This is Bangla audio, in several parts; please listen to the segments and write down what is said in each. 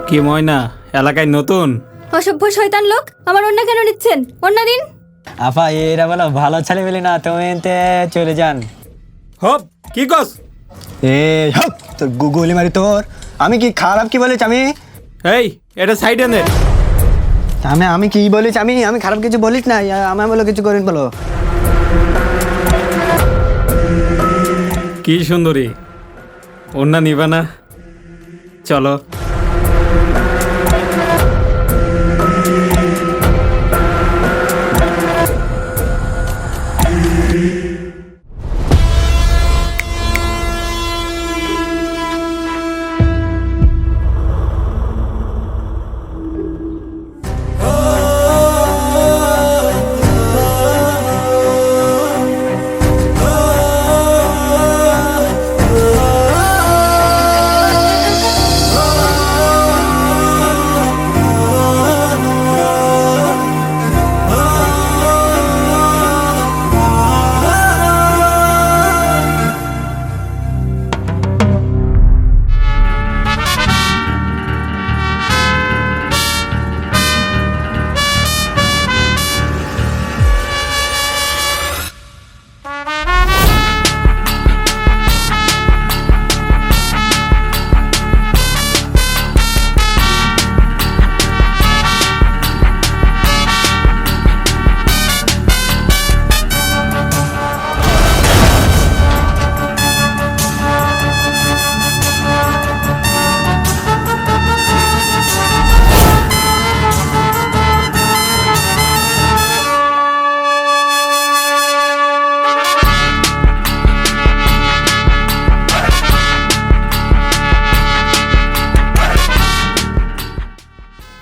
কি ময়না, এলাকায় নতুন? অসভ্য শয়তান লোক, আমার অন্য কেন নিচ্ছেন? অন্য দিন। আপা এরা বলো ভালো ছেলে পেলে না, তুমি এনতে চলে যান। হপ, কি কস? এ হপ, তোর গুগলি মারি তোর। আমি কি খারাপ কি বলেছি? এই, এটা সাইডে নে। আমি কি বলেছি? আমি খারাপ কিছু বলিস না। আমি বলো কিছু করেন বলো। কি সুন্দরী, অন্য নিবা না? চলো।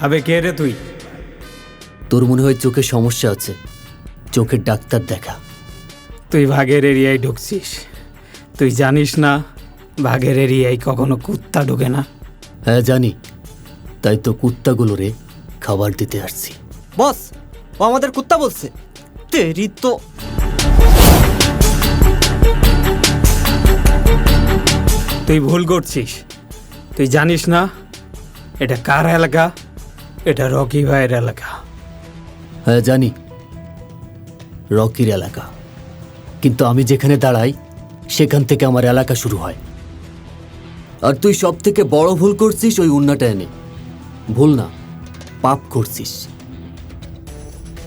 আবে কে রে তুই? তোর মনে হয় চোখের সমস্যা আছে, চোখের ডাক্তার দেখা। তুই বাঘের এরিয়ায় ঢুকছিস। তুই জানিস না বাঘের এরিয়ায় কখনো কুত্তা ঢুকে না? হ্যাঁ জানি, তাই তো কুত্তাগুলোরে খাবার দিতে আসছি। বস, ও আমাদের কুত্তা বলছে। তেরি তো। তুই ভুল করছিস। তুই জানিস না এটা কার এলাকা? এটা রকি ভাইয়ের এলাকা। হ্যাঁ জানি, রকির এলাকা। কিন্তু আমি যেখানে দাঁড়াই সেখান থেকে আমার এলাকা শুরু হয়। আর তুই সব থেকে বড় ভুল করছিস ওই উন্নাটা এনে। ভুল না, পাপ করছিস।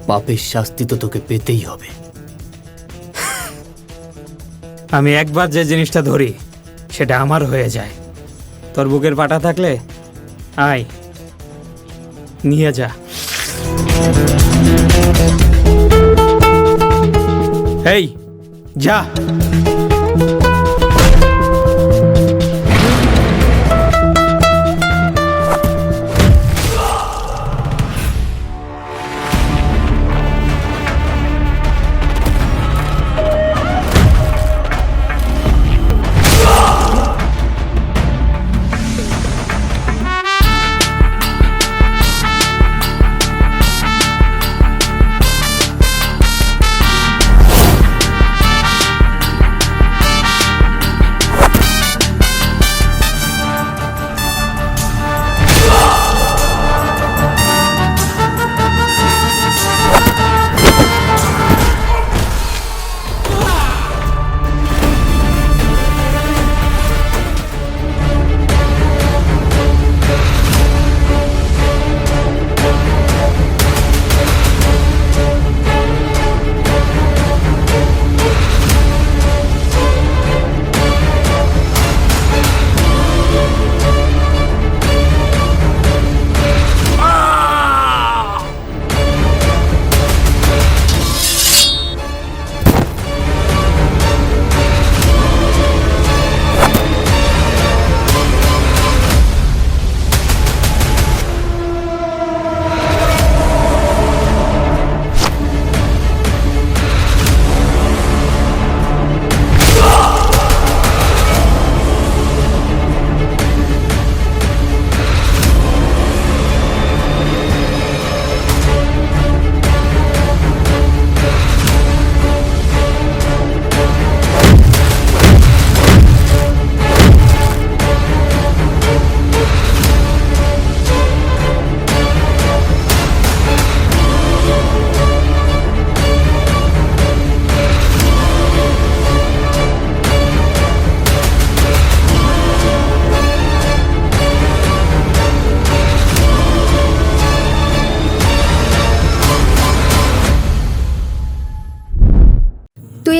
পাপের শাস্তি তো তোকে পেতেই হবে। আমি একবার যে জিনিসটা ধরি সেটা আমার হয়ে যায়। তোর বুকের পাটা থাকলে আয়, নিয়ে যা। এই যা।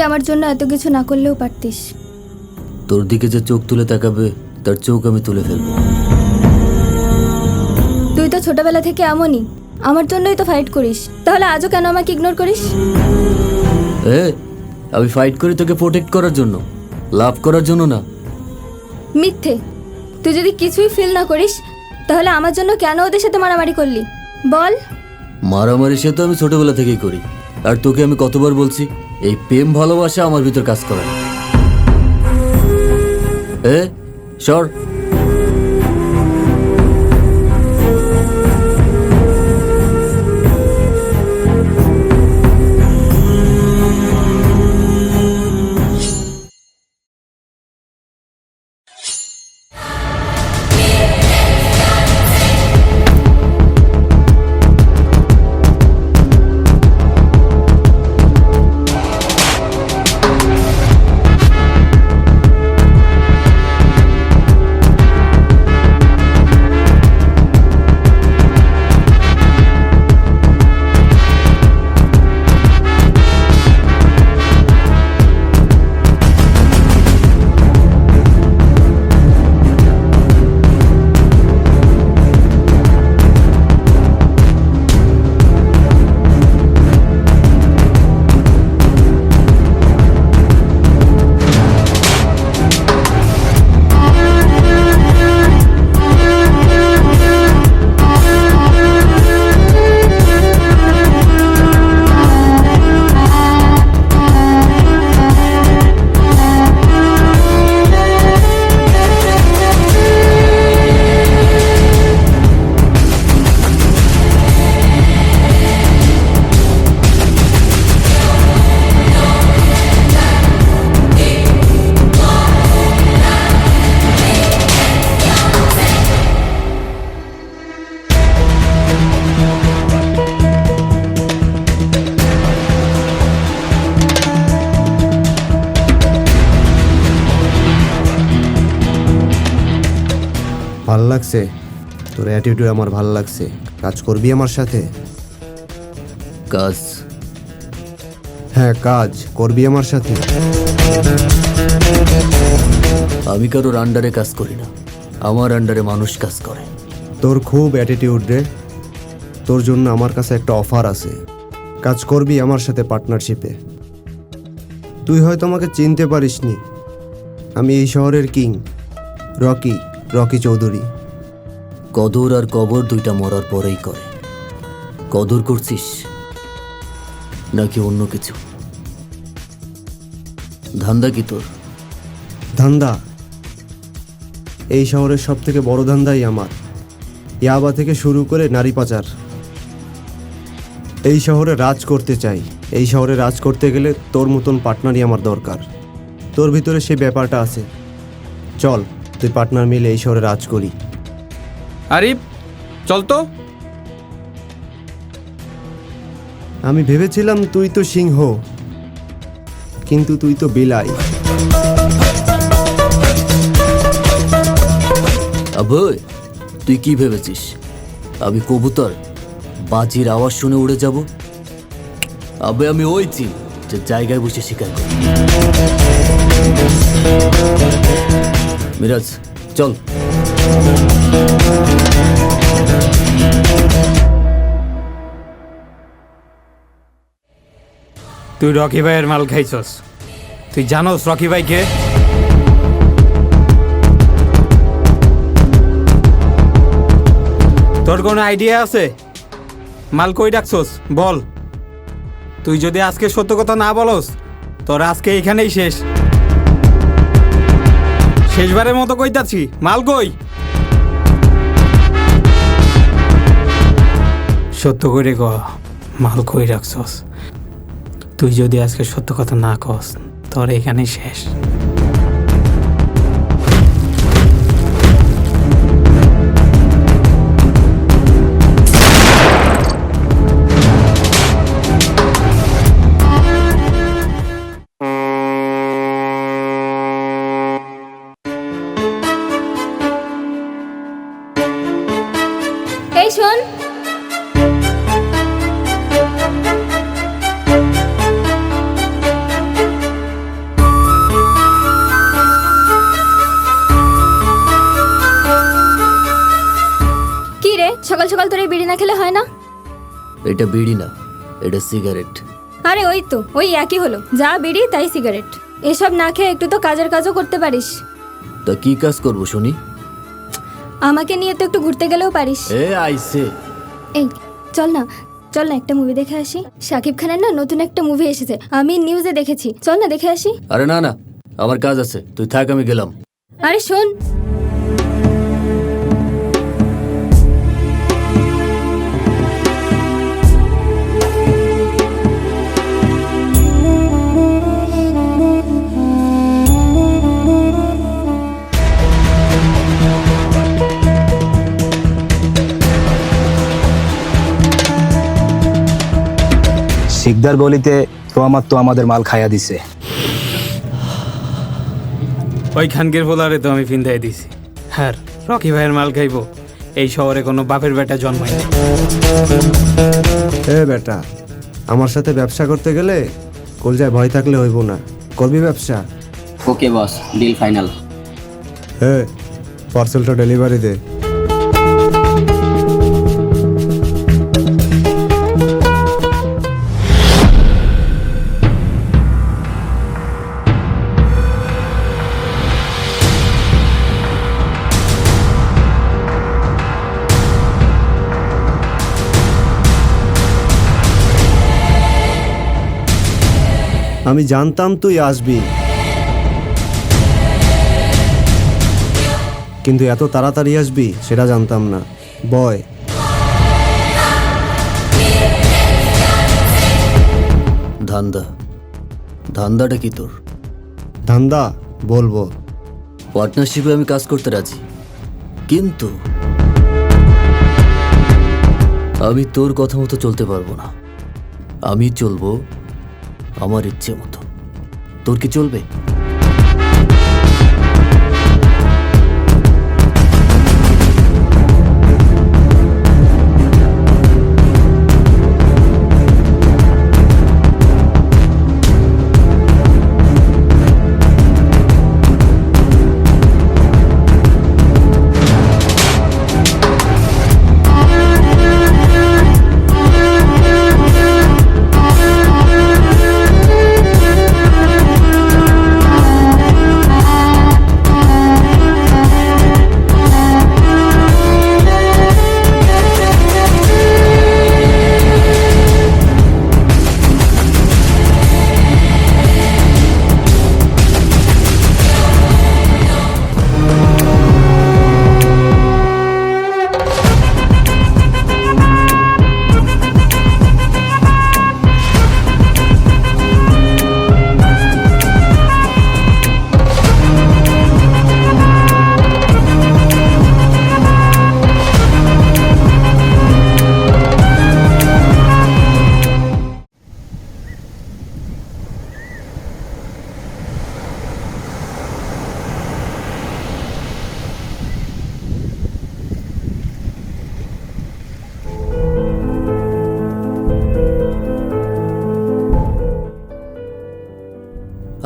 আমার জন্য এত কিছু না করলেও পারতিস। তোর দিকে যে চোখ তুলে তাকাবে তার চোখ আমি তুলে ফেলবো। তুই তো ছোটবেলা থেকে এমনই, আমার জন্যই তো ফাইট করিস, তাহলে আজও কেন আমাকে ইগনোর করিস? আমি ফাইট করি তোকে প্রোটেক্ট করার জন্য, লাভ করার জন্য না। মিথ্যে। তুই যদি কিছুই ফিল না করিস তাহলে আমার জন্য কেন ওদের সাথে মারামারি করলি বল? মারামারি সে তো আমি ছোটবেলা থেকেই করি। আর তোকে আমি কতবার বলছি এই প্রেম ভালোবাসা আমার ভিতর কাজ করে না। সর। ভাল লাগছে তোর অ্যাটিটিউড, আমার ভাল লাগছে। কাজ করবি আমার সাথে? কাজ? হ্যাঁ, কাজ করবি আমার সাথে? আমি কারোর আন্ডারে কাজ করি না, আমার আন্ডারে মানুষ কাজ করে। তোর খুব অ্যাটিটিউড রে। তোর জন্য আমার কাছে একটা অফার আছে, কাজ করবি আমার সাথে পার্টনারশিপে। তুই হয়তো আমাকে চিনতে পারিসনি, আমি এই শহরের কিং, রকি চৌধুরী। কদর আর কবর দুইটা মরার পরেই করে। কদর করছিস নাকি অন্য কিছু? ধান্দা কি তোর? ধান্দা? এই শহরের সব থেকে বড় ধান্দাই আমার। ইয়াবা থেকে শুরু করে নারী পাচার। এই শহরে রাজ করতে চাই। এই শহরে রাজ করতে গেলে তোর মতন পার্টনারই আমার দরকার। তোর ভিতরে সেই ব্যাপারটা আছে। চল, তুই পার্টনার মিলে এই শহরে রাজ করি। আরিফ চল তো। আমি ভেবেছিলাম তুই তো সিংহ, কিন্তু তুই তো বিলাই। আবই, তুই কি ভেবেছিস আমি কবুতর বাজির আওয়াজ শুনে উড়ে যাব? আবে আমি ওই চিল যে জায়গায় বসে শিকার করি। মিরাজ চল। তুই রকি ভাইয়ের মাল খাইছস। তুই জানোস রকি ভাইকে? তোর কোনো আইডিয়া আছে মাল কই রাখছস? বল। তুই যদি আজকে সত্য কথা না বলস তোর আজকে এখানেই শেষ। শেষবারের মতো কইতাছি, মাল কই? সত্য করে ক, মাল কই রাখছস? তুই যদি আজকে সত্য কথা না কস তোর এখানেই শেষ। এই শোন, সকাল সকাল তোর এই বিড়ি না খেলে হয় না? এটা বিড়ি না, এটা সিগারেট। আরে ওই তো, ওই একই হলো, যা বিড়ি তাই সিগারেট। এসব না খেয়ে একটু তো কাজের কাজও করতে পারিস। তা কি কাজ করবো শুনি? আমাকে নিয়ে তো একটু ঘুরতে গেলেও পারিস। আইসে। এই চল না, চল না একটা মুভি দেখে আসি। শাকিব খানের না নতুন একটা মুভি এসেছে, আমি নিউজে দেখেছি, চল না দেখে আসি। আরে না না, আমার কাজ আছে, তুই থাক, আমি গেলাম। আরে শোন, শিকদার গলিতে তো আমাদের মাল খাইয়া দিছে। ওই খানগির ফোলারে তো আমি ফিন্দাই দিছি। হ্যাঁ, রকি ভাইয়ের মাল খাইবো এই শহরে কোনো বাপের বেটা জন্মায় না। এ বেটা, আমার সাথে ব্যবসা করতে গেলে কলজায় ভয় থাকলে হইব না। করবি ব্যবসা? ওকে বস, ডিল ফাইনাল। পার্সেলটা ডেলিভারি দে। আমি জানতাম তুই আসবি, কিন্তু এত তাড়াতাড়ি আসবি সেটা জানতাম না। বয়। ধান্দাটা কি তোর? ধান্দা বলবো। পার্টনারশিপে আমি কাজ করতে রাজি, কিন্তু আমি তোর কথা মতো চলতে পারবো না। আমি চলবো আমার ইচ্ছে মতো। তোর কি চলবে?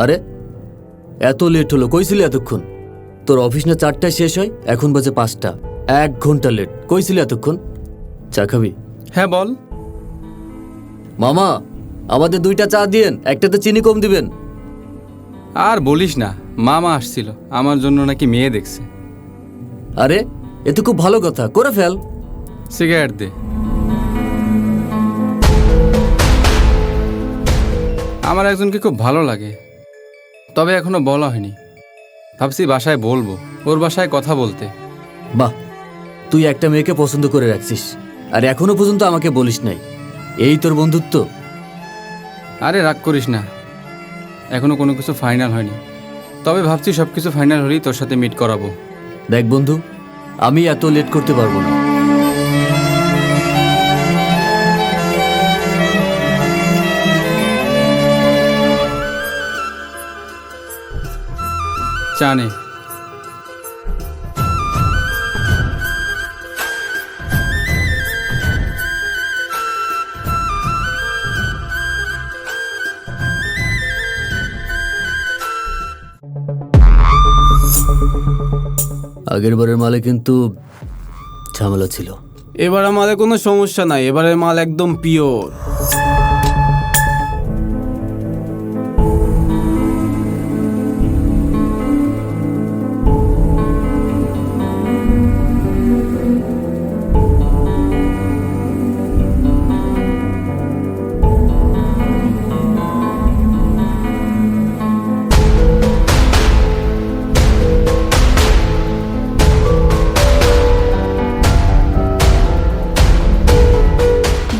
আরে এত লেট হলো, কইছিলি এতক্ষণ? তোর অফিস না 4টায় শেষ হয়, এখন বাজে 5টা। 1 ঘন্টা লেট, কইছিলি এতক্ষণ? চা খাবি? হ্যাঁ বল। মামা, আমাদের 2টা চা দিয়েন, একটাতে চিনি কম দিবেন। আর বলিস না, মামা আসছিল, আমার জন্য নাকি মেয়ে দেখছে। আরে এ তো খুব ভালো কথা, করে ফেল। সিগারেট দে। আমার একজনকে খুব ভালো লাগে, তবে এখনো বলা হয়নি। ভাবছি বাসায় বলবো, ওর বাসায় কথা বলতে। বাহ, তুই একটা মেয়েকে পছন্দ করে রাখছিস, আর এখনো পর্যন্ত আমাকে বলিস নাই। এই তোর বন্ধুত্ব? আরে রাগ করিস না, এখনো কোনো কিছু ফাইনাল হয়নি, তবে ভাবছি সব কিছু ফাইনাল হলেই তোর সাথে মিট করাবো। দেখ বন্ধু, আমি এত লেট করতে পারবো না। চা নে। আগের বারের মালে কিন্তু ঝামেলা ছিল, এবারে মালে কোনো সমস্যা নাই, এবারে মাল একদম পিওর।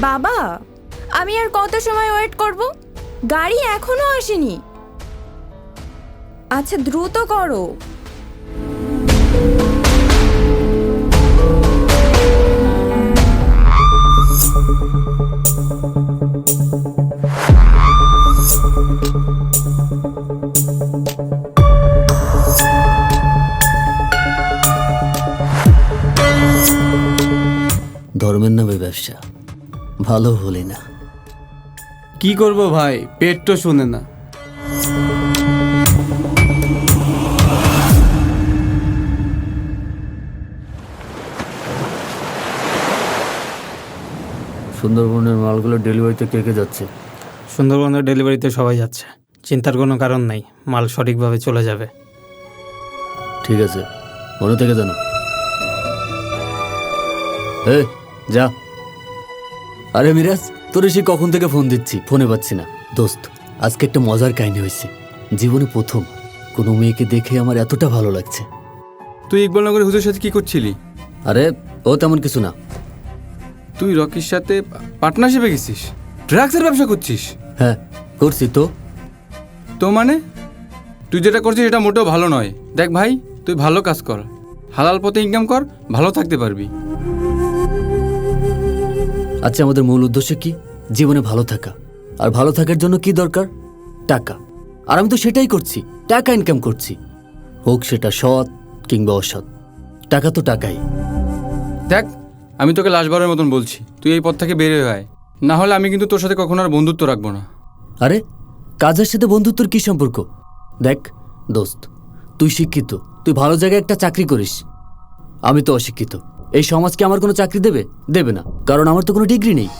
বাবা, আমি আর কত সময় ওয়েট করব? গাড়ি এখনো আসেনি। আচ্ছা দ্রুত করো। ধর্মের নামে ব্যবসা ভালো হলে না। কি করব ভাই, পেট তো শোনে না। সুন্দরবনের মালগুলো ডেলিভারিতে কে কে যাচ্ছে? সুন্দরবনের ডেলিভারিতে সবাই যাচ্ছে, চিন্তার কোনো কারণ নাই, মাল সঠিকভাবে চলে যাবে। ঠিক আছে, মনে থেকে জানো। যা। আরে মিরাজ, তোর সে কখন থেকে ফোন দিচ্ছি, ফোনে পাচ্ছি না। দোস্ত, আজকে একটা মজার কাহিনী হয়েছে। জীবনে প্রথম কোনো মেয়েকে দেখে আমার এতটা ভালো লাগছে। তুই ইকবালনগরের হুজুরের সাথে কি করছিলি? আরে ও তেমন কিছু না। তুই রকির সাথে পার্টনারশিপে গেছিস, ড্রাগসের ব্যবসা করছিস? হ্যাঁ করছি তো। তো মানে তুই যেটা করছিস এটা মোটেও ভালো নয়। দেখ ভাই, তুই ভালো কাজ কর, হালাল পথে ইনকাম কর, ভালো থাকতে পারবি। আচ্ছা, আমাদের মূল উদ্দেশ্য কি? জীবনে ভালো থাকা। আর ভালো থাকার জন্য কি দরকার? টাকা। আর আমি তো সেটাই করছি, টাকা ইনকাম করছি, হোক সেটা সৎ কিংবা অসৎ। টাকা তো টাকাই। দেখ, আমি তোকে লাশবারের মতন বলছি, তুই এই পথ থেকে বেরিয়ে আয়, না হলে আমি কিন্তু তোর সাথে কখনো আর বন্ধুত্ব রাখবো না। আরে কাজের সাথে বন্ধুত্বর কি সম্পর্ক? দেখ দোস্ত, তুই শিক্ষিত, তুই ভালো জায়গায় একটা চাকরি করিস। আমি তো অশিক্ষিত। এই সমাজকে আমার কোনো চাকরি দেবে? দেবে না, কারণ আমার তো কোনো ডিগ্রি নেই।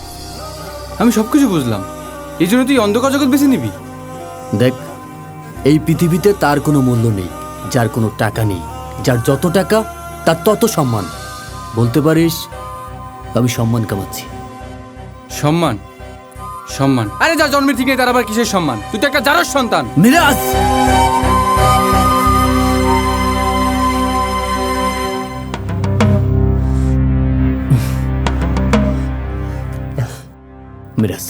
আমি সব কিছু বুঝলাম, এই জন্য তুই অন্ধকার জগৎ বেছে নিবি? দেখ, এই পৃথিবীতে তার কোনো মূল্য নেই যার কোনো টাকা নেই। যার যত টাকা তার তত সম্মান। বলতে পারিস আমি সম্মান কামাচ্ছি। সম্মান? সম্মান? আরে যার জন্মের ঠিক নেই তার আবার কিসের সম্মান? তুই তো একটা জারজ সন্তান। মিরাজ, মিরাজ,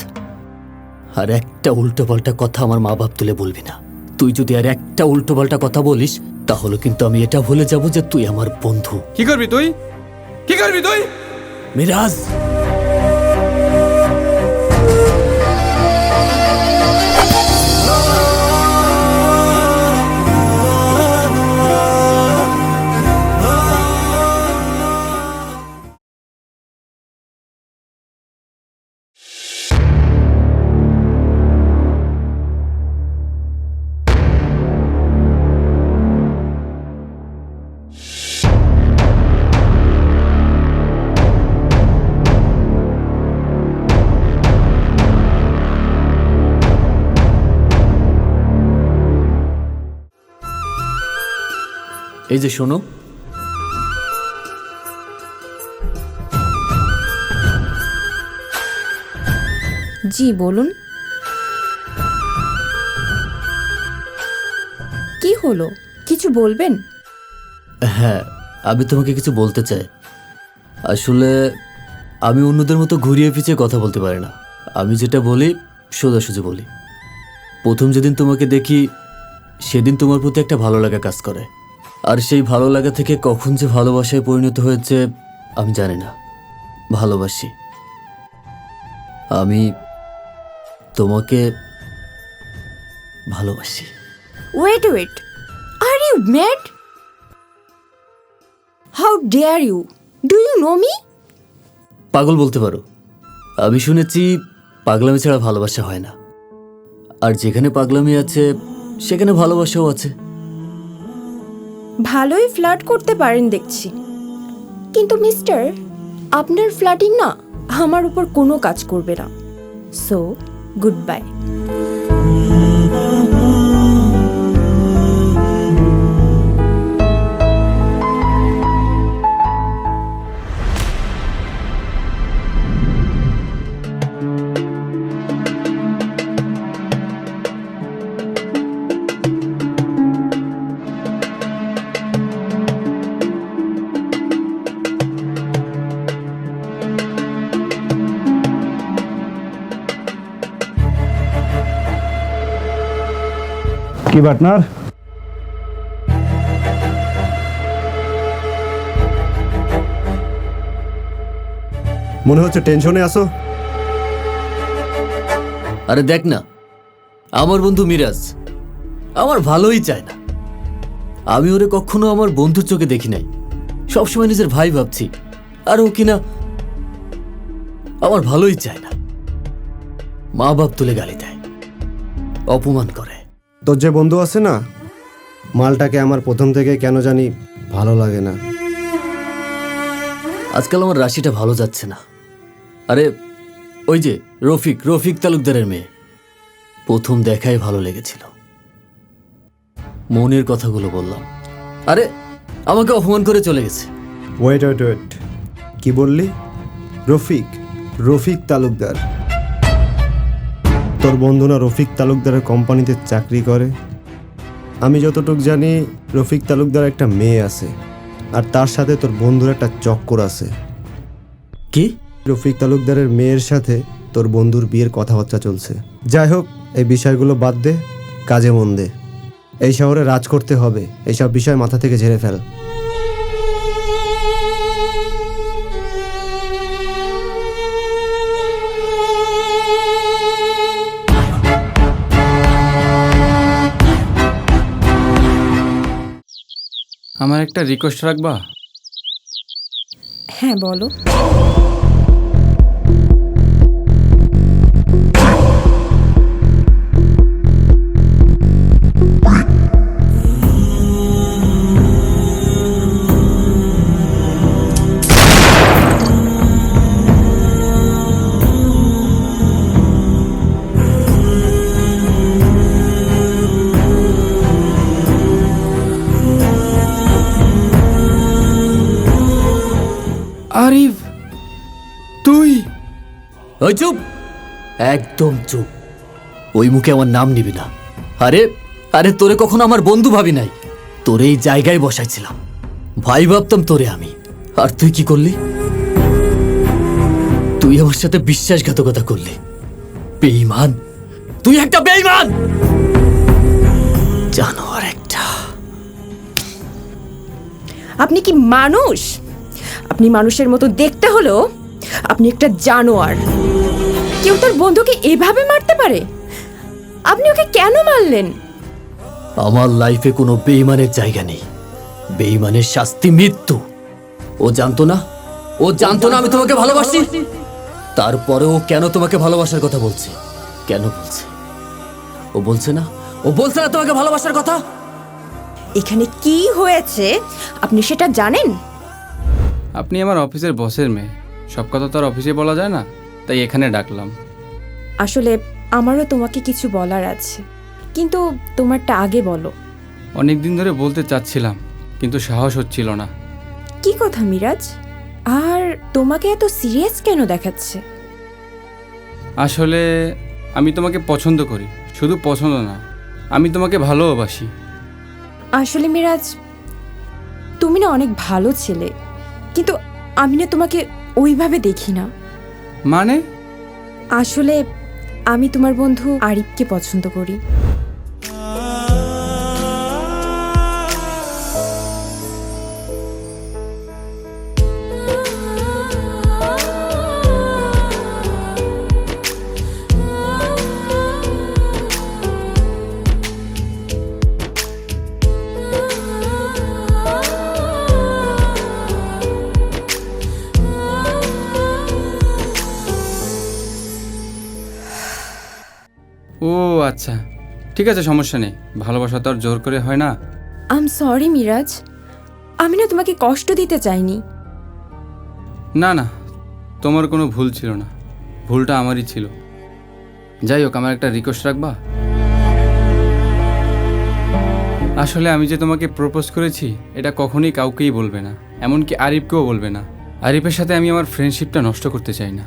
আর একটা উল্টোপাল্টা কথা আমার মা বাপ তুলে বলবি না। তুই যদি আর একটা উল্টোপাল্টা কথা বলিস তাহলে কিন্তু আমি এটা ভুলে যাব যে তুই আমার বন্ধু। কি করবি তুই? কি করবি তুই? মিরাজ, এই যে শোনো, জি বলুন। কি হলো, কিছু বলবেন? হ্যাঁ আমি তোমাকে কিছু বলতে চাই। আসলে আমি অন্যদের মতো ঘুরিয়ে পিছিয়ে কথা বলতে পারি না। আমি যেটা বলি সোজাসুজি বলি। প্রথম যেদিন তোমাকে দেখি সেদিন তোমার প্রতি একটা ভালো লাগা কাজ করে। আর সেই ভালো লাগা থেকে কখন যে ভালোবাসায় পরিণত হয়েছে আমি জানি না। ভালোবাসি। আমি তোমাকে ভালোবাসি। Wait wait, are you mad? How dare you? Do you know me? পাগল বলতে পারো। আমি শুনেছি পাগলামি ছাড়া ভালোবাসা হয় না, আর যেখানে পাগলামি আছে সেখানে ভালোবাসাও আছে। ভালোই ফ্লার্ট করতে পারেন দেখছি, কিন্তু মিস্টার, আপনার ফ্ল্যাটিং না আমার উপর কোনো কাজ করবে না। So good bye. কি পার্টনার? মনে হচ্ছে টেনশনে আছো। আরে দেখ না, আমার বন্ধু মিরাজ আমার ভালোই চায় না। আমি ওরে কখনো আমার বন্ধুর চোখে দেখি নাই, সবসময় নিজের ভাই ভাবছি। আর ও কিনা আমার ভালোই চায় না। মা বাপ তুলে গালি দেয়, অপমান করে। তোর যে বন্ধু আছে না, মালটাকে আমার প্রথম থেকে কেন জানি ভালো লাগে না। আজকাল আমার রাশিটা ভালো যাচ্ছে না। আরে ওই যে রফিক তালুকদারের মেয়ে, প্রথম দেখায় ভালো লেগেছিল, মনের কথাগুলো বললাম, আরে আমাকে অপমান করে চলে গেছে। ওয়েট কি বললি? রফিক তালুকদার? তোর বন্ধু না রফিক তালুকদারের কোম্পানিতে চাকরি করে? আমি যতটুকু জানি রফিক তালুকদার একটা মেয়ে আছে, আর তার সাথে তোর বন্ধুর একটা চক্কর আছে। কি? রফিক তালুকদারের মেয়ের সাথে তোর বন্ধুর বিয়ের কথাবার্তা চলছে। যাই হোক, এই বিষয়গুলো বাদ দে, কাজে মন দে। এই শহরে রাজ করতে হবে, এইসব বিষয় মাথা থেকে ঝেড়ে ফেল। আমার একটা রিকোয়েস্ট রাখবা? হ্যাঁ বলো। আরিফ, তুই? ওই চুপ, একদম চুপ। ওই মুখে আমার নাম নিবি না। আরে তোরে কখনো আমার বন্ধু ভাবি নাই, তোরে এই জায়গায় বসাইছিলাম, ভাই ভাবতাম তোরে আমি। আর তুই কি করলি? তুই আমার সাথে বিশ্বাসঘাতকতা করলি। বেঈমান, তুই একটা বেঈমান, জানোয়ার একটা। আপনি কি মানুষ? আপনি মানুষের মতো দেখতে হলেও আপনি একটা জানোয়ার। কেউ তার বন্ধুকে এভাবে মারতে পারে? আপনি ওকে কেন মারলেন? আমার লাইফে কোনো বেঈমানের জায়গা নেই। বেঈমানের শাস্তি মৃত্যু। ও জানতো না আমি তোমাকে ভালোবাসি। তারপরেও কেন তোমাকে ভালোবাসার কথা বলছে? কেন বলছে? ও বলছে না তোমাকে ভালোবাসার কথা? এখানে কি হয়েছে আপনি সেটা জানেন? আপনি আমার অফিসের বসের মেয়ে, সব কথা তো আর অফিসে বলা যায় না, তাই এখানে ডাকলাম। আসলে আমারও তোমাকে কিছু বলার আছে, কিন্তু তোমারটা আগে বলো। অনেক দিন ধরে বলতে চাচ্ছিলাম, কিন্তু সাহস হচ্ছিল না। কি কথা মিরাজ? আর তোমাকে এত সিরিয়াস কেন দেখাচ্ছে? আসলে আমি তোমাকে পছন্দ করি, শুধু পছন্দ না, আমি তোমাকে ভালোবাসি। আসলে মিরাজ, তুমি না অনেক ভালো ছেলে, কিন্তু আমি না তোমাকে ওইভাবে দেখি না। মানে? আসলে আমি তোমার বন্ধু আরিফকে পছন্দ করি। ও আচ্ছা, ঠিক আছে, সমস্যা নেই। ভালোবাসা তো আর জোর করে হয় না। আই এম সরি মিরাজ, আমি না তোমাকে কষ্ট দিতে চাইনি। না তোমার কোনো ভুল ছিল না, ভুলটা আমারই ছিল। যাই হোক, আমার একটা রিকোয়েস্ট রাখবা? আসলে আমি যে তোমাকে প্রপোজ করেছি এটা কখনোই কাউকেই বলবে না, এমনকি আরিফকেও বলবে না। আরিফের সাথে আমি আমার ফ্রেন্ডশিপটা নষ্ট করতে চাই না।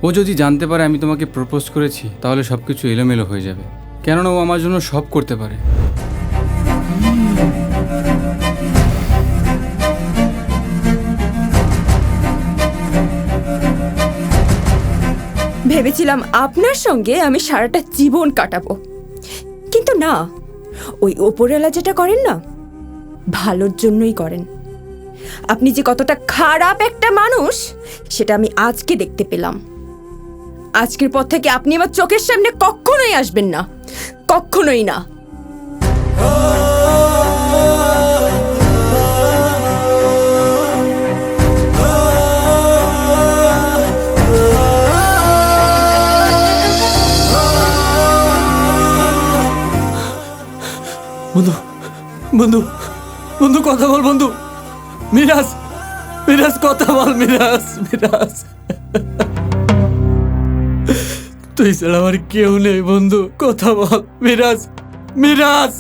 ও যদি জানতে পারে আমি তোমাকে প্রপোজ করেছি তাহলে সব কিছু এলোমেলো হয়ে যাবে, কেননা ও আমার জন্য সব করতে পারে। ভেবেছিলাম আপনার সঙ্গে আমি সারাটা জীবন কাটাবো, কিন্তু না, ওই ওপরওয়ালা যেটা করেন না, ভালোর জন্যই করেন। আপনি যে কতটা খারাপ একটা মানুষ সেটা আমি আজকে দেখতে পেলাম। আজকের পর থেকে আপনি আমার চোখের সামনে কখনোই আসবেন না, কখনোই না। বন্ধু বন্ধু বন্ধু কথা বল বন্ধু। মিরাজ, মিরাজ কথা বল। মিরাজ, মিরাজ তুই ছাড়া আমার কেউ নেই বন্ধু, কথা বল। মিরাজ, মিরাজ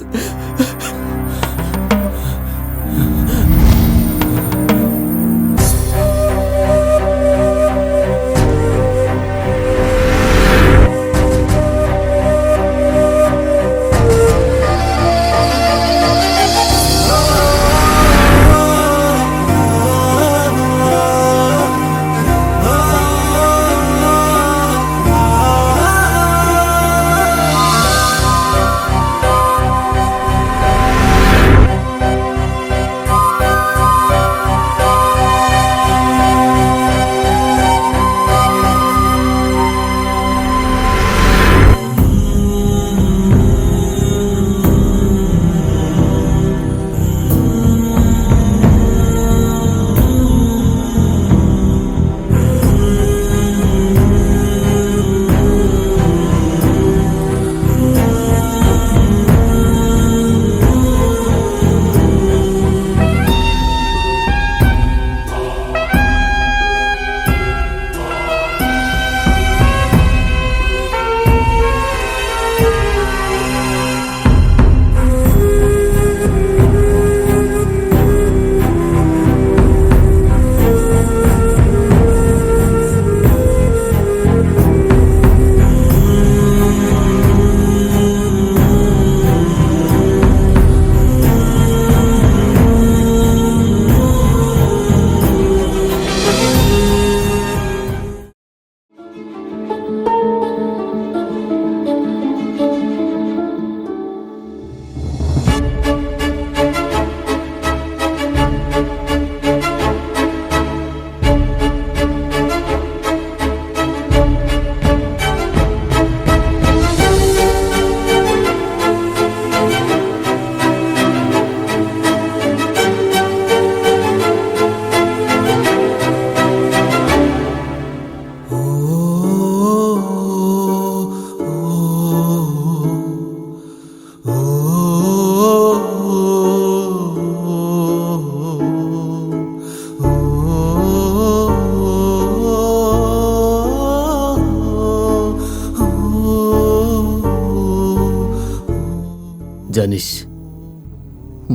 জানিস,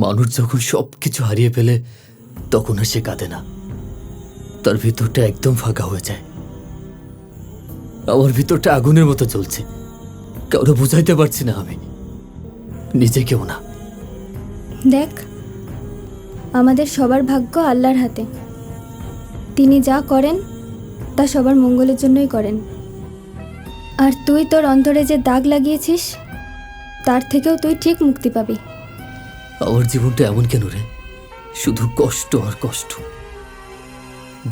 মানুষ যখন সব কিছু হারিয়ে ফেলে তখন আর সে কাঁদে না, তার ভিতরটা একদম ফাঁকা হয়ে যায়। আমার ভিতরটা আগুনের মতো চলছে, কাউকে বুঝাইতে পারছি না, আমি নিজেকেও না। দেখ, আমাদের সবার ভাগ্য আল্লাহর হাতে। তিনি যা করেন তা সবার মঙ্গলের জন্যই করেন। আর তুই তোর অন্তরে যে দাগ লাগিয়েছিস তার থেকেও তুই ঠিক মুক্তি পাবি। আমার জীবনটা এমন কেন রে? শুধু কষ্ট আর কষ্ট।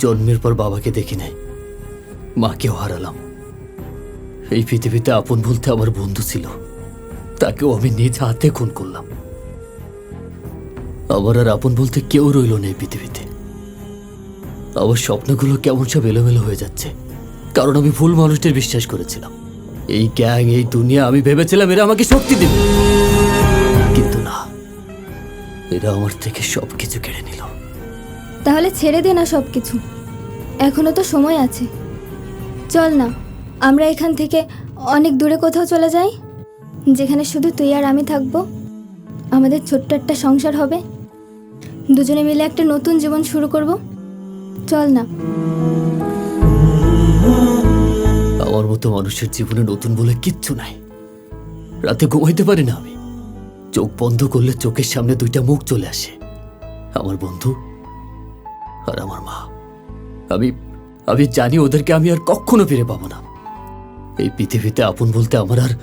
জন্মের পর বাবাকে দেখি নাই, মাকেও হারালাম। এই পৃথিবীতে আপন বলতে আমার বন্ধু ছিল, তাকেও আমি নিজ হাতে খুন করলাম। আমার আর আপন বলতে কেউ রইল না এই পৃথিবীতে। আমার স্বপ্নগুলো কেমন সব এলোমেলো হয়ে যাচ্ছে, কারণ আমি ভুল মানুষদের বিশ্বাস করেছিলাম। এই গ্যাং, এই দুনিয়া, আমি ভেবেছিলাম এরা আমাকে শক্তি দেবে, কিন্তু না, এরা আমার থেকে সবকিছু কেড়ে নিল। তাহলে ছেড়ে দে না সব কিছু, এখনো তো সময় আছে। চল না আমরা এখান থেকে অনেক দূরে কোথাও চলে যাই, যেখানে শুধু তুই আর আমি থাকবো। আমাদের ছোট্ট একটা সংসার হবে, দুজনে মিলে একটা নতুন জীবন শুরু করব। চল না। আমার মতো মানুষের জীবনে নতুন বলে কিচ্ছু নাই। রাতে ঘুমাইতে পারি না আমি। চোখ বন্ধ করলে চোখের সামনে দুইটা মুখ চলে আসে, আমার বন্ধু আর আমার মা। আমি জানি ওদেরকে আমি আর কখনো ফিরে পাবো না। এই পৃথিবীতে আপন বলতে আমার আর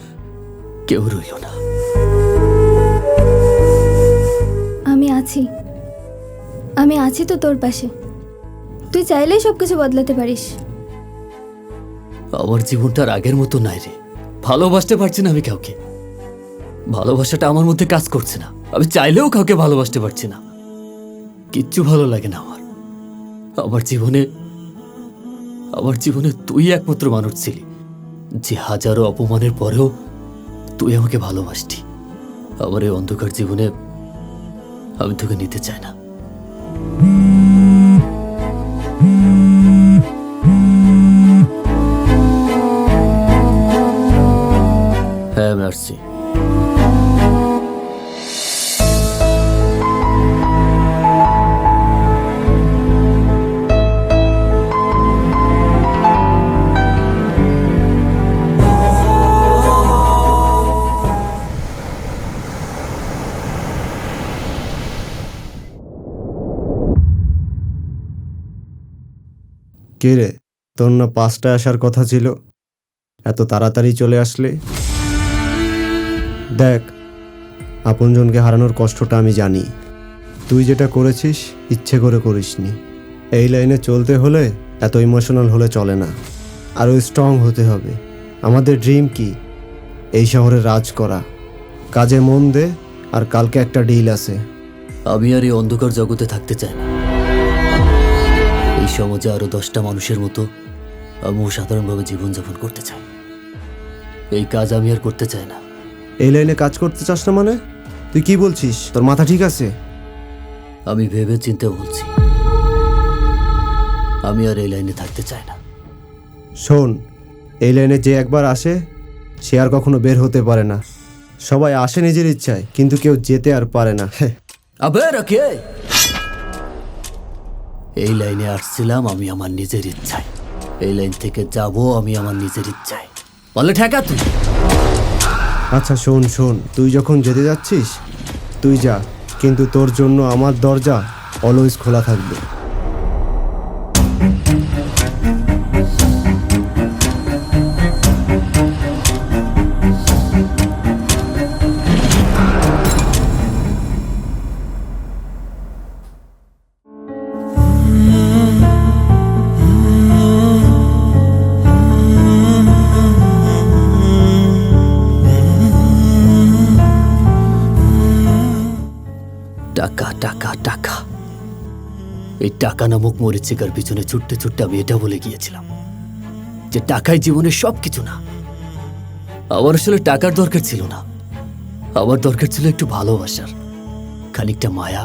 কেউ রইল না। আমি আছি তো তোর পাশে, তুই চাইলেই সবকিছু বদলাতে পারিস। আমার জীবনটা আর আগের মতো নাই রে। ভালোবাসতে পারছি না আমি কাউকে। ভালোবাসাটা আমার মধ্যে কাজ করছে না। আমি চাইলেও কাউকে ভালোবাসতে পারছি না। কিচ্ছু ভালো লাগে না আমার। আমার জীবনে তুই একমাত্র মানুষ ছিলি যে হাজারো অপমানের পরেও তুই আমাকে ভালোবাসতি। আমার এই অন্ধকার জীবনে আমি তোকে নিতে চাই না। হ্যাঁ আমি আসছি। কে রে, তোর না 5টায় আসার কথা ছিল, এত তাড়াতাড়ি চলে আসলে? দেখ, আপনজনকে হারানোর কষ্টটা আমি জানি। তুই যেটা করেছিস ইচ্ছে করে করিসনি। এই লাইনে চলতে হলে এত ইমোশনাল হলে চলে না, আরও স্ট্রং হতে হবে। আমাদের ড্রিম কি? এই শহরে রাজ করা। কাজে মন দে, আর কালকে একটা ডিল আছে। আমি আর এই অন্ধকার জগতে থাকতে চাই না। এই সমাজে আরো 10টা মানুষের মতো আমিও সাধারণভাবে জীবনযাপন করতে চাই। এই কাজ আমি আর করতে চাই না। এই লাইনে কাজ করতে চাস না মানে? তুই কি বলছিস? তোর মাথা ঠিক আছে? আমি ভেবে চিন্তে বলছি, আমি আর এই লাইনে থাকতে চাই না। শোন, এই লাইনে যে একবার আসে সে আর কখনো বের হতে পারে না। সবাই আসে নিজের ইচ্ছায়, কিন্তু কেউ যেতে আর পারে না। আবে রাখে, এই লাইনে আসছিলাম আমি আমার নিজের ইচ্ছায়। এই লাইন থেকে যাব আমি আমার নিজের ইচ্ছায়। বলে ঠেকা তুই। আচ্ছা শোন, তুই যখন যেতে যাচ্ছিস তুই যা, কিন্তু তোর জন্য আমার দরজা অলওয়েজ খোলা থাকবে। টাকা টাকা টাকা, এই টাকা নামক মরিচিকার পিছনে ছুটতে ছুটতে আমি এটা বলে গিয়েছিলাম যে টাকাই জীবনের সবকিছু না। আমার আসলে টাকার দরকার ছিল না, আমার দরকার ছিল একটু ভালোবাসার, খানিকটা মায়া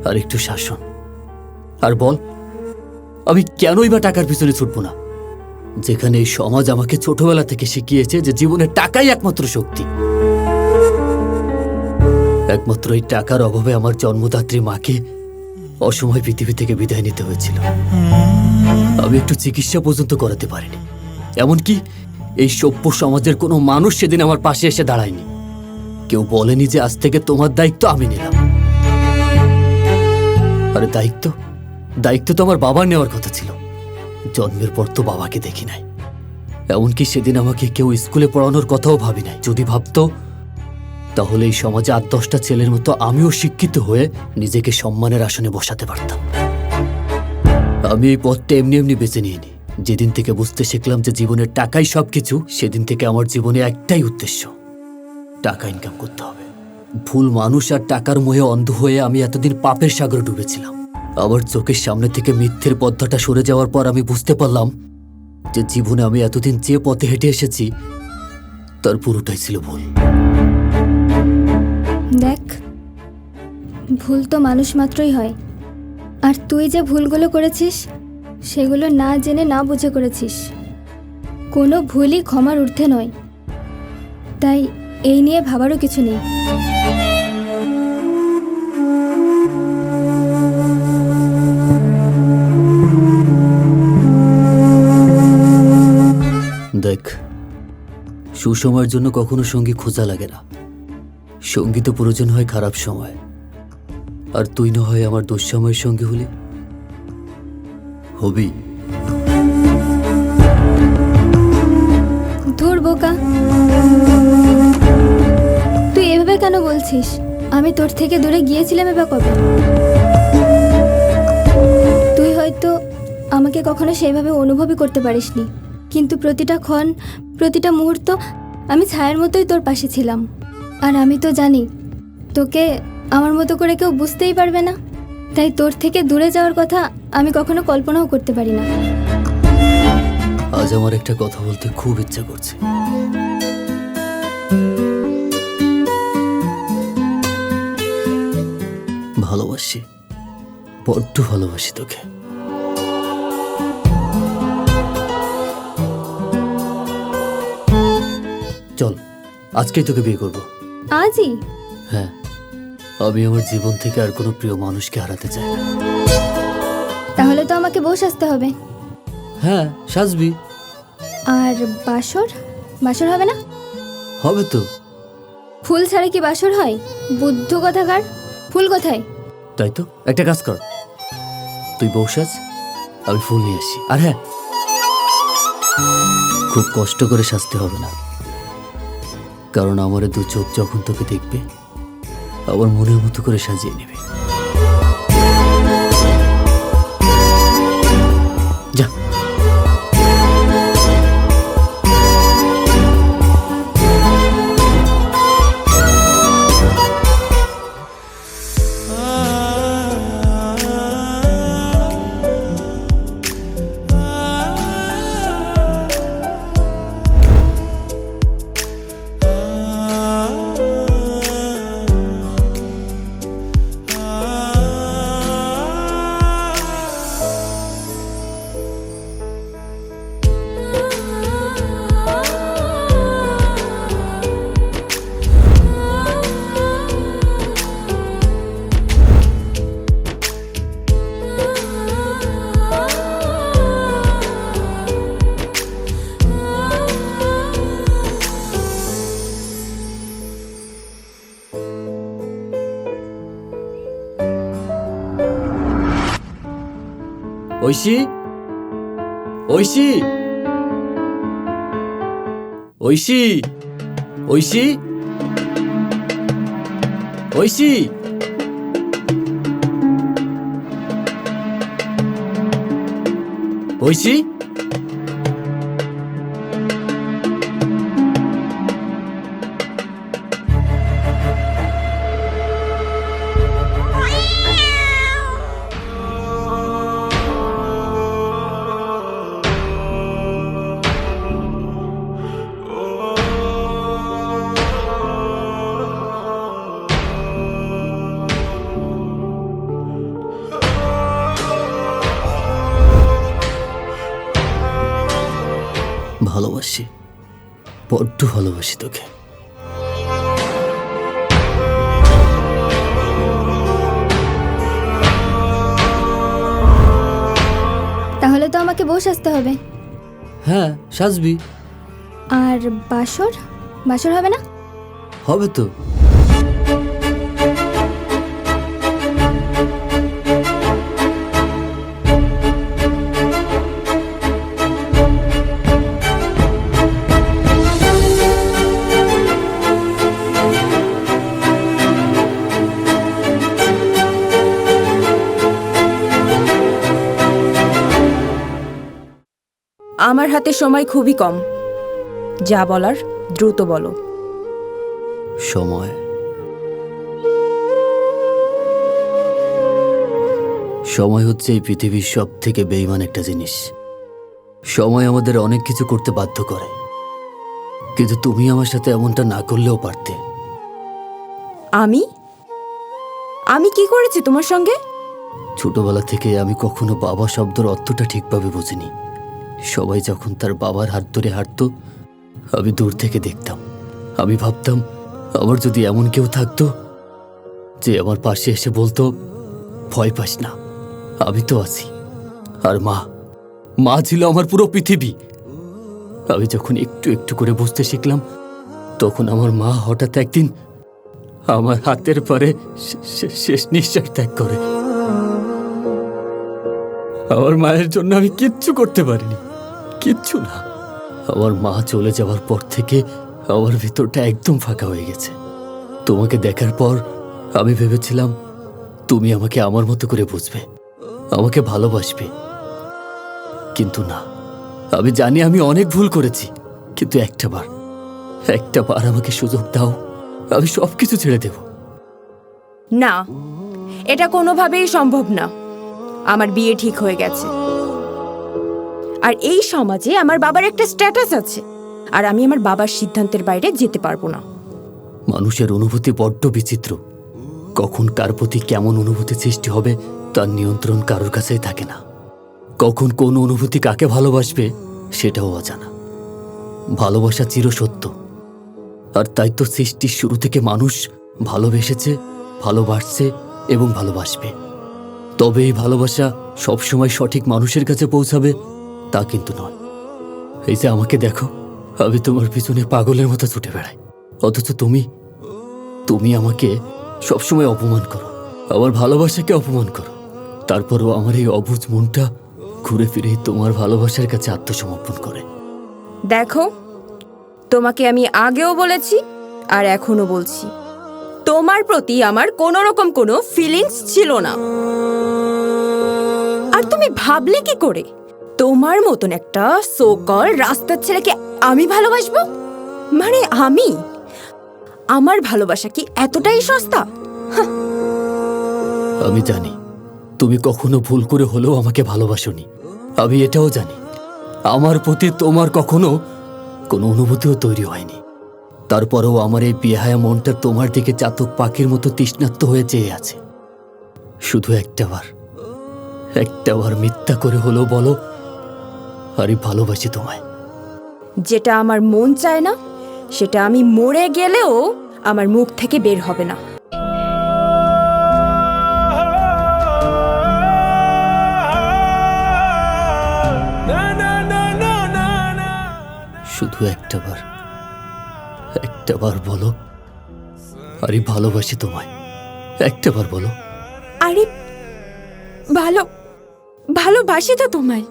আর একটু শাসন। আর বল, আমি কেনই বা টাকার পিছনে ছুটবো না, যেখানে এই সমাজ আমাকে ছোটবেলা থেকে শিখিয়েছে যে জীবনের টাকাই একমাত্র শক্তি। একমাত্র এই টাকার অভাবে আমার জন্মদাত্রী মাকে অসময় পৃথিবী থেকে বিদায় নিতে হয়েছিল। আমি একটু চিকিৎসা পর্যন্ত করাতে পারিনি। এমনকি এই সভ্য সমাজের কোনো মানুষ সেদিন আমার পাশে এসে দাঁড়ায়নি। কেউ বলেনি যে আজ থেকে তোমার দায়িত্ব আমি নিলাম। আরে দায়িত্ব তো আমার বাবার নেওয়ার কথা ছিল। জন্মের পর তো বাবাকে দেখি নাই। এমনকি সেদিন আমাকে কেউ স্কুলে পড়ানোর কথাও ভাবি নাই। যদি ভাবতো তাহলে এই সমাজে 8-10টা ছেলের মতো আমিও শিক্ষিত হয়ে নিজেকে সম্মানের আসনে বসাতে পারতাম। আমি এই পথটা এমনি বেছে নিইনি। যেদিন থেকে বুঝতে শিখলাম যে জীবনের টাকাই সবকিছু, সেদিন থেকে আমার জীবনে একটাই উদ্দেশ্য, টাকা ইনকাম করতে হবে। ভুল মানুষ আর টাকার মোহে অন্ধ হয়ে আমি এতদিন পাপের সাগরে ডুবেছিলাম। আমার চোখের সামনে থেকে মিথ্যের পর্দাটা সরে যাওয়ার পর আমি বুঝতে পারলাম যে জীবনে আমি এতদিন যে পথে হেঁটে এসেছি তার পুরোটাই ছিল ভুল। দেখ, ভুল তো মানুষ মাত্রই হয়, আর তুই যে ভুলগুলো করেছিস সেগুলো না জেনে না বুঝে করেছিস। কোনো ভুলই ক্ষমার ঊর্ধ্বে নয়, তাই এই নিয়ে ভাবারও কিছু নেই। দেখ, সুসময়ের জন্য কখনো সঙ্গী খোঁজা লাগে না, সঙ্গী তো প্রয়োজন হয় খারাপ সময়। আর তুই না হয় আমার দুঃসময়ের সঙ্গী হবি। ধুর বোকা, তুই এভাবে কেন বলছিস? আমি তোর থেকে দূরে গিয়েছিলাম এবার কবে? তুই হয়তো আমাকে কখনো সেইভাবে অনুভবই করতে পারিসনি, কিন্তু প্রতিটা ক্ষণ, প্রতিটা মুহূর্ত আমি ছায়ার মতোই তোর পাশে ছিলাম। আর আমি তো জানি তোকে আমার মতো করে কেউ বুঝতেই পারবে না, তাই তোর থেকে দূরে যাওয়ার কথা আমি কখনো কল্পনাও করতে পারি না। আজ আমার একটা কথা বলতে খুব ইচ্ছা করছে। ভালোবাসি, বড্ড ভালোবাসি তোকে। চল, আজকেই তোকে বিয়ে করব। আজই? হ্যাঁ, আমি আমার জীবন থেকে আর কোনো প্রিয় মানুষকে হারাতে চাই না। তাহলে তো আমাকে বউ সাজতে হবে। হ্যাঁ, সাজবি। আর বাসর? বাসর হবে না? হবে তো। ফুল ছাড়া কি বাসর হয়? বুদ্ধ কথাকার, ফুল কোথায়? তাই তো, একটা কাজ কর, তুই বউ সাজ, আমি ফুল নিয়ে আসি। আর হ্যাঁ, খুব কষ্ট করে সাজতে হবে না, কারণ আমার দু চোখ যখন তোকে দেখবে আবার মনের মতো করে সাজিয়ে নেবে। যা। ঐশী, ঐশী, ঐশী, ঐশী, ঐশী। ঐশী, ভালোবাসি, বড্ড ভালোবাসি তোকে। তাহলে তো আমাকে বউ সাজতে হবে। হ্যাঁ, সাজবি। আর বাসর? বাসর হবে না? হবে তো। আমার হাতে সময় খুবই কম, যা বলার দ্রুত বলো। সময়, সময় হচ্ছে এই পৃথিবীর সব থেকে বেঈমান একটা জিনিস। সময় আমাদের অনেক কিছু করতে বাধ্য করে, কিন্তু তুমি আমার সাথে এমনটা না করলেও পারতে। আমি আমি কি করেছি তোমার সঙ্গে? ছোটবেলা থেকে আমি কখনো বাবা শব্দের অর্থটা ঠিকভাবে বুঝিনি। সবাই যখন তার বাবার হাত ধরে হাঁটতো, আমি দূর থেকে দেখতাম। আমি ভাবতাম আমার যদি এমন কেউ থাকতো যে আমার পাশে এসে বলতো, ভয় পাস না, আমি তো আছি। আর মা ছিল আমার পুরো পৃথিবী। আমি যখন একটু একটু করে বুঝতে শিখলাম, তখন আমার মা হঠাৎ একদিন আমার হাতের পরে শেষ নিঃশ্বাস ত্যাগ করে। আমার মায়ের জন্য আমি কিচ্ছু করতে পারিনি, কিচ্ছু না। আমার মা চলে যাওয়ার পর থেকে আমার ভিতরটা একদম ফাঁকা হয়ে গেছে। তোমাকে দেখার পর আমি ভেবেছিলাম তুমি আমাকে আমার মতো করে বুঝবে, আমাকে ভালোবাসবে। কিন্তু না, আমি জানি আমি অনেক ভুল করেছি, কিন্তু একটা বার আমাকে সুযোগ দাও, আমি সবকিছু ছেড়ে দেব। না, এটা কোনোভাবেই সম্ভব না। আমার বিয়ে ঠিক হয়ে গেছে, আর এই সমাজে আমার বাবার একটা স্ট্যাটাস আছে, আর আমি আমার বাবার সিদ্ধান্তের বাইরে যেতে পারবো না। মানুষের অনুভূতি বড্ড বিচিত্র। কখন কার প্রতি কেমন অনুভূতি সৃষ্টি হবে তার নিয়ন্ত্রণ কারোর কাছেই থাকে না। কখন কোন অনুভূতি কাকে ভালোবাসবে সেটাও অজানা। ভালোবাসা চিরসত্য, আর তাই তো সৃষ্টির শুরু থেকে মানুষ ভালোবেসেছে, ভালোবাসছে এবং ভালোবাসবে। তবে এই ভালোবাসা সবসময় সঠিক মানুষের কাছে পৌঁছাবে তা কিন্তু নয়। এই যে আমাকে দেখো, আমি তোমার পিছনে পাগলের মতো ছুটে বেড়াই, অথচ তুমি আমাকে সবসময় অপমান করো, আমার ভালোবাসাকে অপমান করো। তারপরও আমার এই অবুঝ মনটা ঘুরে ফিরে তোমার ভালোবাসার কাছে আত্মসমর্পণ করে। দেখো, তোমাকে আমি আগেও বলেছি আর এখনো বলছি, তোমার প্রতি আমার কোনো রকম কোনো ফিলিংস ছিল না। আর তুমি ভাবলে কি করে তোমার মতন একটা সোকল রাস্তার ছেলেকে আমি ভালোবাসবো? মানে আমার ভালোবাসা কি এতটাই সস্তা? আমি জানি তুমি কখনো ভুল করে হলেও আমাকে ভালোবাসোনি। আমি এটাও জানি আমার প্রতি তোমার কখনো কোনো অনুভূতিও তৈরি হয়নি। তারপরেও আমার এই বেহায়া মনটা তোমার দিকে চাতক পাখির মতো তৃষ্ণার্ত হয়ে চেয়ে আছে। শুধু একটাবার মিথ্যা করে হলেও বলো, আরে ভালোবাসি তোমায়। যেটা আমার মন চায় না সেটা আমি মরে গেলেও আমার মুখ থেকে বের হবে না। শুধু একটাবার বলো, আরে ভালোবাসি তোমায়। একটাবার বলো। আরে ভালোবাসি তো তোমায়।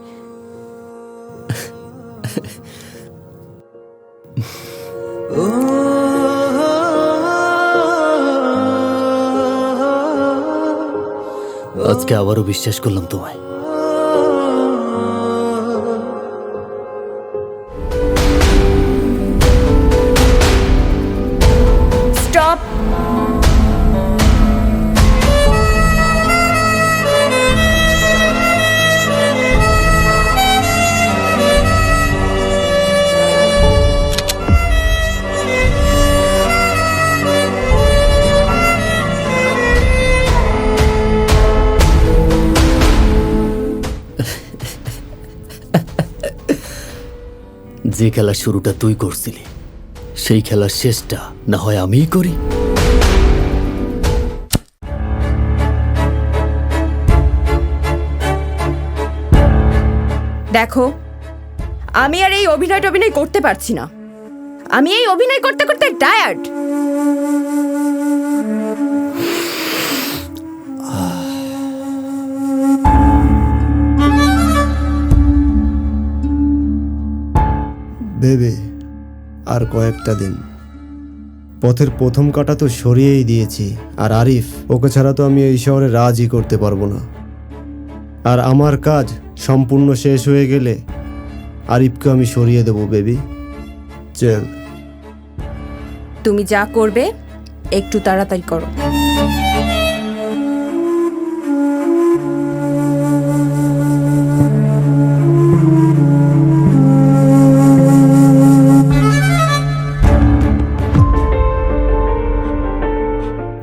আজকে আবারও বিশ্বাস করলাম তোমায়। স্টপ। যে খেলার শুরুটা তুই করছিলি, সেই খেলার শেষটা না হয় আমিই করি। দেখো, আমি আর এই অভিনয় করতে পারছি না। আমি এই অভিনয় করতে করতে টায়ার্ড। ভেবে আর কয়েকটা দিন। পথের প্রথম কাটা তো সরিয়েই দিয়েছি, আর আরিফ ওকে ছাড়া তো আমি এই শহরে রাজই করতে পারবো না। আর আমার কাজ সম্পূর্ণ শেষ হয়ে গেলে আরিফকে আমি সরিয়ে দেবো বেবি। চল। তুমি যা করবে একটু তাড়াতাড়ি করো।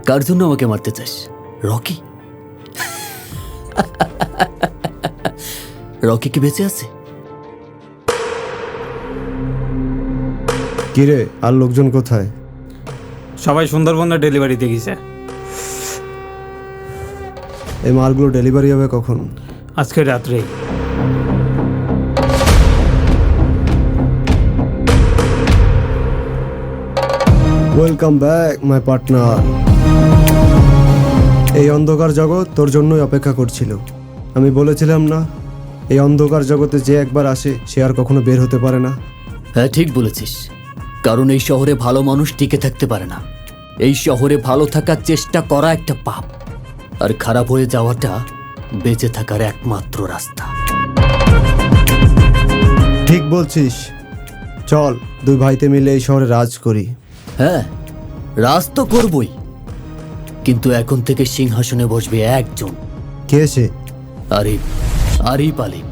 কার জন্য আমাকে মারতে চাস? রকি? রকি কি বেঁচে আছে? কিরে আর লোকজন কোথায়? সবাই সুন্দরবনে ডেলিভারিতে গেছে। এই মালগুলো ডেলিভারি হবে কখন? আজকে রাত্রেই। Welcome back my partner. এই অন্ধকার জগৎ তোর জন্যই অপেক্ষা করছিল। আমি বলেছিলাম না, এই অন্ধকার জগতে যে একবার আসে সে আর কখনো বের হতে পারে না। হ্যাঁ, ঠিক বলেছিস। কারণ এই শহরে ভালো মানুষ টিকে থাকতে পারে না। এই শহরে ভালো থাকার চেষ্টা করা একটা পাপ, আর খারাপ হয়ে যাওয়াটা বেঁচে থাকার একমাত্র রাস্তা। ঠিক বলছিস, চল দুই ভাইতে মিলে এই শহরে রাজ করি। হ্যাঁ, রাজ তো করবই, কিন্তু এখন থেকে সিংহাসনে বসবে একজন। কে সে? আরিফ, আরিফ আলিম।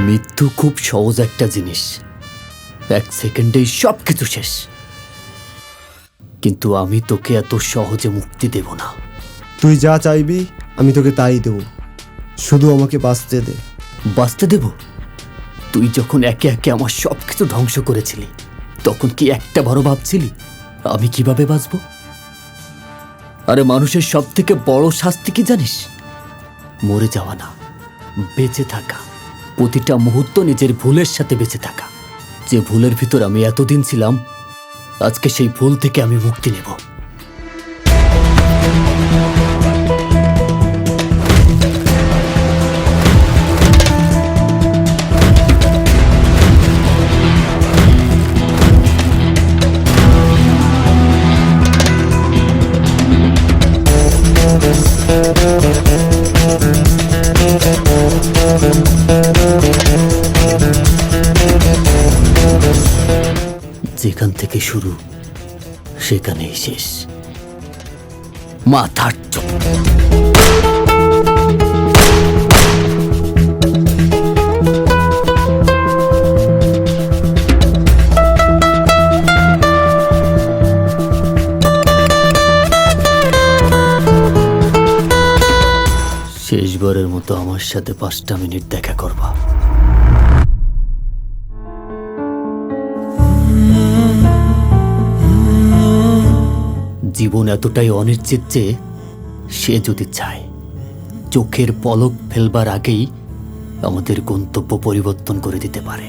মৃত্যু খুব সহজ একটা জিনিস, এক সেকেন্ডেই সব কিছু শেষ। কিন্তু আমি তোকে এত সহজে মুক্তি দেব না। তুই যা চাইবি আমি তোকে তাই দেব, শুধু আমাকে বাঁচতে দে। বাঁচতে দেব? তুই যখন একে একে আমার সব কিছু ধ্বংস করেছিলি, তখন কি একটা বারো ভাবছিলি আমি কিভাবে বাঁচব? আরে মানুষের সব থেকে বড় শাস্তি কি জানিস? মরে যাওয়া না, বেঁচে থাকা। প্রতিটা মুহূর্ত নিজের ভুলের সাথে বেঁচে থাকা। যে ভুলের ভিতর আমি এতদিন ছিলাম, আজকে সেই ভুল থেকে আমি মুক্তি নেব। যেখান থেকে শুরু সেখানেই শেষ। মাথার চোখ। শেষবারের মতো আমার সাথে 5টা মিনিট দেখা করবা। জীবন এতটাই অনিশ্চিত যে সে যদি চায়, চোখের পলক ফেলবার আগেই আমাদের গন্তব্য পরিবর্তন করে দিতে পারে।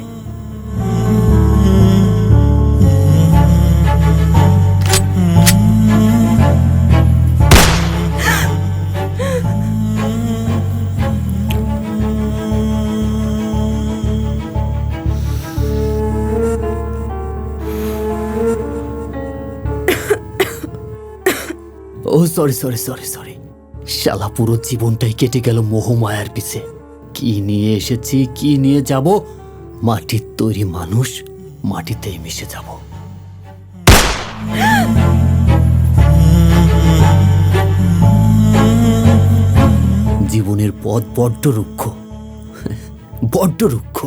ও সরি সরি সরি সরি, শালা পুরো জীবনটাই কেটে গেল মোহমায়ার পিছে। কি নিয়ে এসেছি, কি নিয়ে যাব? মাটির তৈরি মানুষ, মাটিতেই মিশে যাব। জীবনের পথ বড্ড রুক্ষ, বড্ড রুক্ষ।